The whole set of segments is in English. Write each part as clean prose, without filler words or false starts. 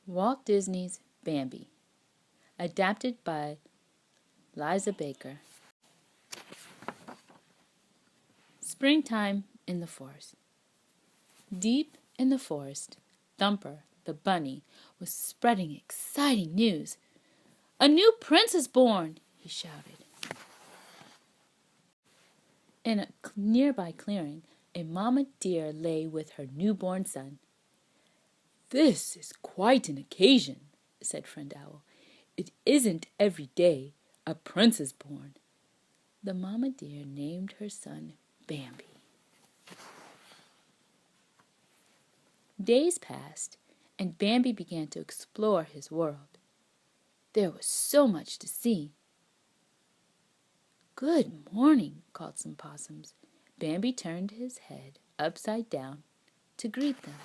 Walt Disney's Bambi, adapted by Liza Baker. Springtime in the forest. Deep in the forest, Thumper, the bunny, was spreading exciting news. "A new prince is born!" he shouted. In a nearby clearing, a mama deer lay with her newborn son. "This is quite an occasion," said Friend Owl. "It isn't every day a prince is born." The mama deer named her son Bambi. Days passed, and Bambi began to explore his world. There was so much to see. "Good morning," called some possums. Bambi turned his head upside down to greet them.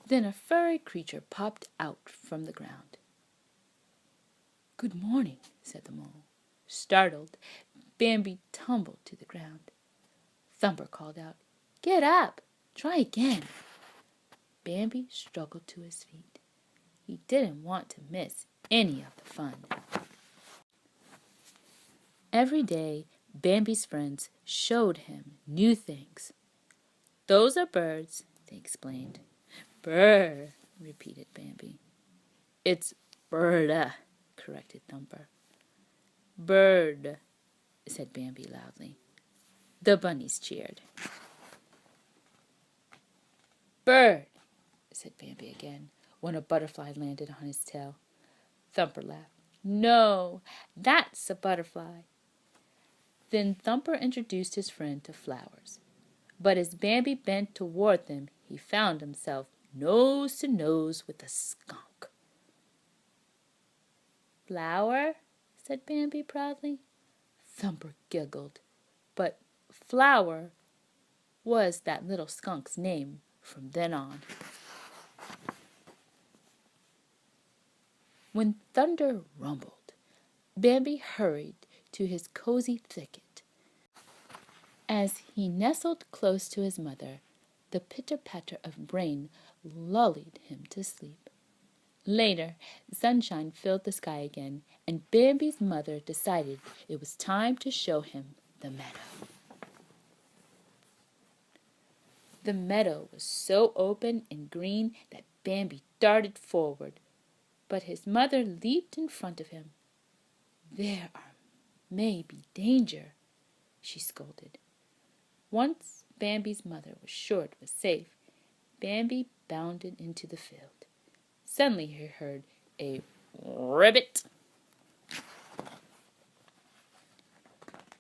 Then a furry creature popped out from the ground. "Good morning," said the mole. Startled, Bambi tumbled to the ground. Thumper called out, "Get up! Try again." Bambi struggled to his feet. He didn't want to miss any of the fun. Every day, Bambi's friends showed him new things. "Those are birds," they explained. "Brr," repeated Bambi. "It's birda," corrected Thumper. "Bird," said Bambi loudly. The bunnies cheered. "Bird," said Bambi again, when a butterfly landed on his tail. Thumper laughed. "No, that's a butterfly." Then Thumper introduced his friend to flowers. But as Bambi bent toward them, he found himself nose to nose with a skunk. "Flower?" said Bambi proudly. Thumper giggled, but Flower was that little skunk's name from then on. When thunder rumbled, Bambi hurried to his cozy thicket. As he nestled close to his mother, the pitter-patter of rain lulled him to sleep. Later, sunshine filled the sky again, and Bambi's mother decided it was time to show him the meadow. The meadow was so open and green that Bambi darted forward, but his mother leaped in front of him. "There may be danger," she scolded. Once Bambi's mother was sure it was safe, Bambi bounded into the field. Suddenly he heard a ribbit.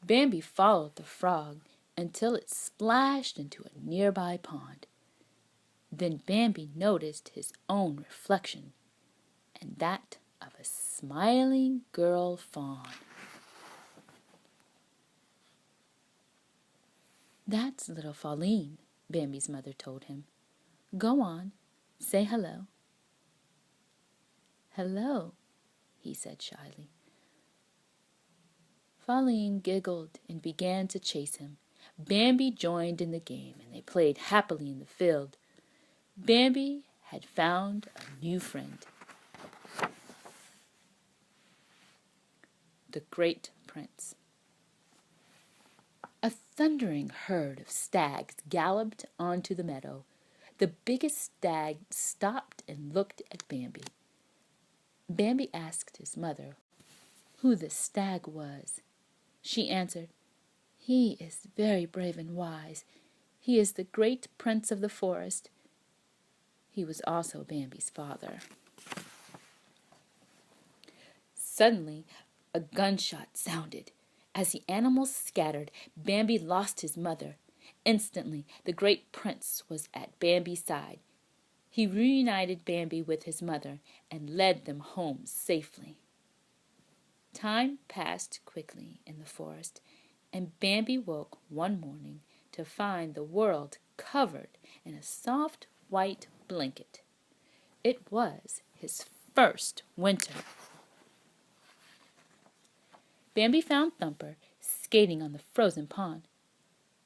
Bambi followed the frog until it splashed into a nearby pond. Then Bambi noticed his own reflection, and that of a smiling girl fawn. "That's little Pauline," Bambi's mother told him. "Go on, say hello." "Hello," he said shyly. Pauline giggled and began to chase him. Bambi joined in the game, and they played happily in the field. Bambi had found a new friend. The Great Prince. A thundering herd of stags galloped onto the meadow. The biggest stag stopped and looked at Bambi. Bambi asked his mother who the stag was. She answered, "He is very brave and wise. He is the great prince of the forest." He was also Bambi's father. Suddenly, a gunshot sounded. As the animals scattered, Bambi lost his mother. Instantly, the great prince was at Bambi's side. He reunited Bambi with his mother and led them home safely. Time passed quickly in the forest, and Bambi woke one morning to find the world covered in a soft white blanket. It was his first winter. Bambi found Thumper skating on the frozen pond.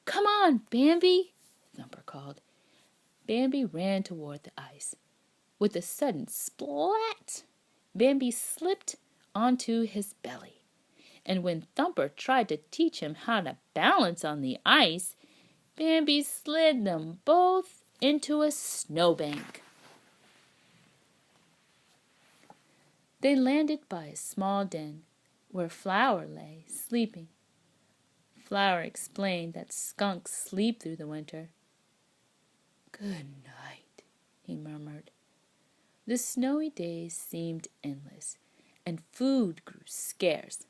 "Come on, Bambi," Thumper called. Bambi ran toward the ice. With a sudden splat, Bambi slipped onto his belly. And when Thumper tried to teach him how to balance on the ice, Bambi slid them both into a snowbank. They landed by a small den where Flower lay sleeping. Flower explained that skunks sleep through the winter. "Good night," he murmured. The snowy days seemed endless, and food grew scarce.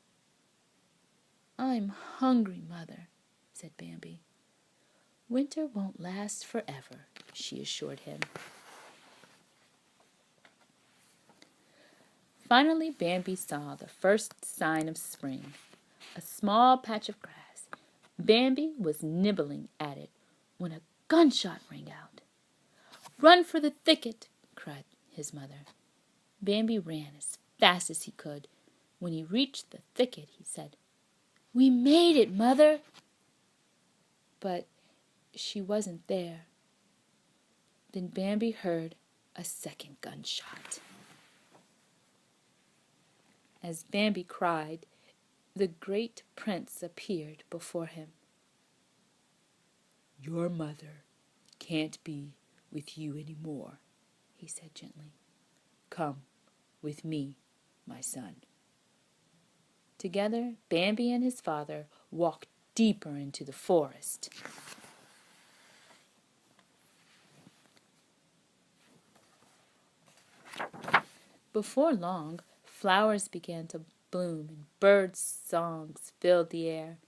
"I'm hungry, Mother," said Bambi. "Winter won't last forever," she assured him. Finally, Bambi saw the first sign of spring, a small patch of grass. Bambi was nibbling at it when a gunshot rang out. "Run for the thicket!" cried his mother. Bambi ran as fast as he could. When he reached the thicket, he said, "We made it, Mother!" But she wasn't there. Then Bambi heard a second gunshot. As Bambi cried, the great prince appeared before him. "Your mother can't be with you anymore," he said gently. "Come with me, my son." Together, Bambi and his father walked deeper into the forest. Before long, flowers began to bloom and birds' songs filled the air.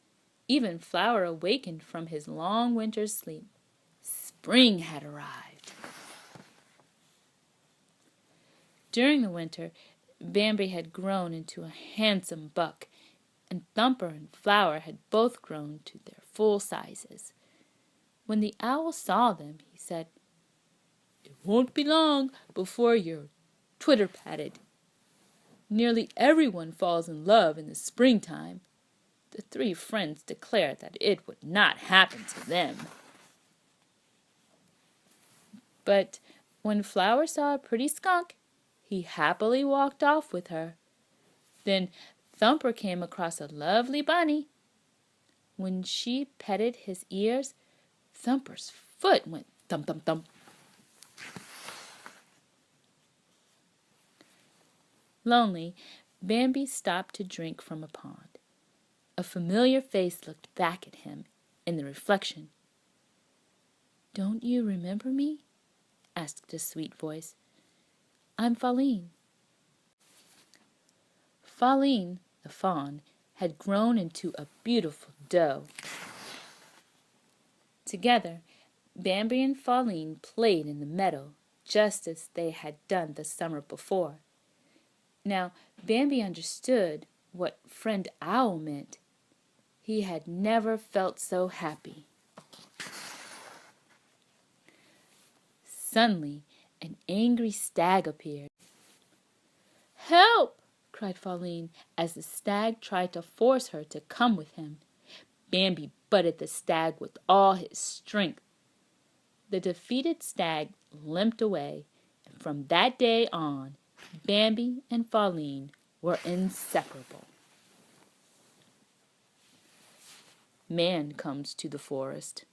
Even Flower awakened from his long winter's sleep. Spring had arrived. During the winter, Bambi had grown into a handsome buck, and Thumper and Flower had both grown to their full sizes. When the owl saw them, he said, "It won't be long before you're twitter-patted. Nearly everyone falls in love in the springtime." The three friends declared that it would not happen to them. But when Flower saw a pretty skunk, he happily walked off with her. Then Thumper came across a lovely bunny. When she petted his ears, Thumper's foot went thump, thump, thump. Lonely, Bambi stopped to drink from a pond. A familiar face looked back at him in the reflection. "Don't you remember me?" asked a sweet voice. "I'm Fawn." Fawn, the fawn, had grown into a beautiful doe. Together, Bambi and Fawn played in the meadow, just as they had done the summer before. Now, Bambi understood what Friend Owl meant. He had never felt so happy. Suddenly, an angry stag appeared. "Help!" cried Fawn, as the stag tried to force her to come with him. Bambi butted the stag with all his strength. The defeated stag limped away, and from that day on, Bambi and Fawn were inseparable. Man comes to the forest.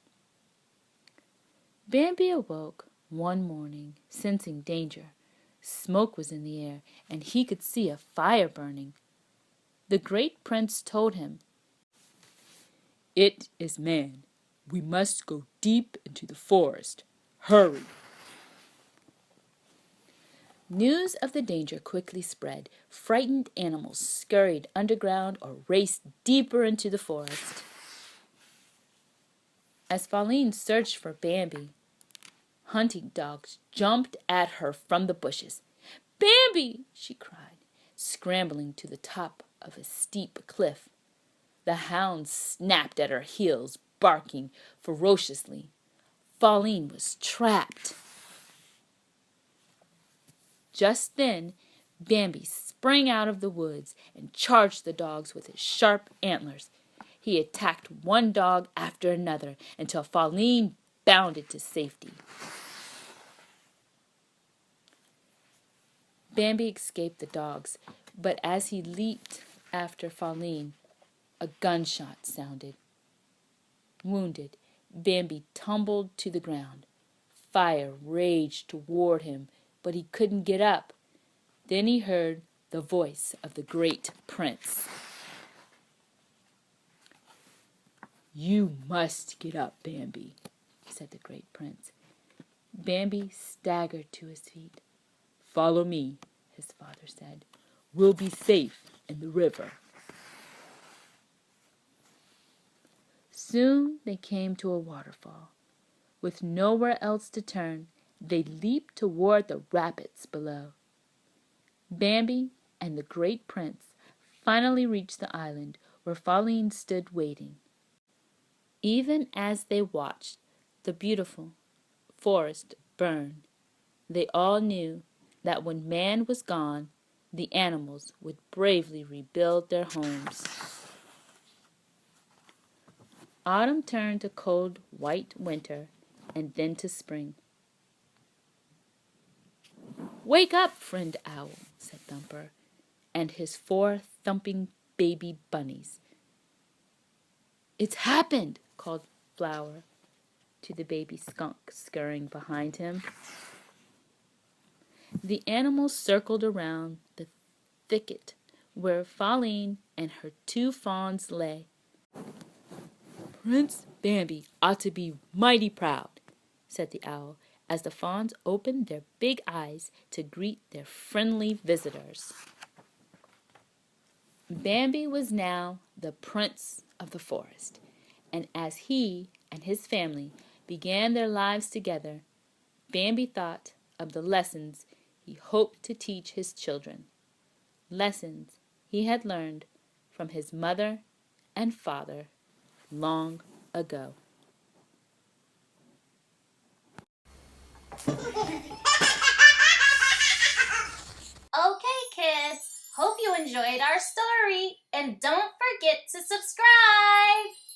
Bambi awoke one morning, sensing danger. Smoke was in the air, and he could see a fire burning. The great prince told him, "It is man. We must go deep into the forest. Hurry!" News of the danger quickly spread. Frightened animals scurried underground or raced deeper into the forest. As Fawn searched for Bambi, hunting dogs jumped at her from the bushes. "Bambi!" she cried, scrambling to the top of a steep cliff. The hounds snapped at her heels, barking ferociously. Fawn was trapped. Just then, Bambi sprang out of the woods and charged the dogs with his sharp antlers. He attacked one dog after another until Fawn bounded to safety. Bambi escaped the dogs, but as he leaped after Fawn, a gunshot sounded. Wounded, Bambi tumbled to the ground. Fire raged toward him, but he couldn't get up. Then he heard the voice of the great prince. "You must get up, Bambi," said the great prince. Bambi staggered to his feet. "Follow me," his father said. "We'll be safe in the river." Soon they came to a waterfall. With nowhere else to turn, they leaped toward the rapids below. Bambi and the great prince finally reached the island where Fawn stood waiting. Even as they watched the beautiful forest burn, they all knew that when man was gone, the animals would bravely rebuild their homes. Autumn turned to cold white winter and then to spring. "Wake up, friend owl," said Thumper, and his 4 thumping baby bunnies. "It's happened," called Flower to the baby skunk scurrying behind him. The animals circled around the thicket where Fawn and her 2 fawns lay. "Prince Bambi ought to be mighty proud," said the owl, as the fawns opened their big eyes to greet their friendly visitors. Bambi was now the prince of the forest, and as he and his family began their lives together, Bambi thought of the lessons he hoped to teach his children, lessons he had learned from his mother and father long ago. Okay, kids, hope you enjoyed our story, and don't forget to subscribe!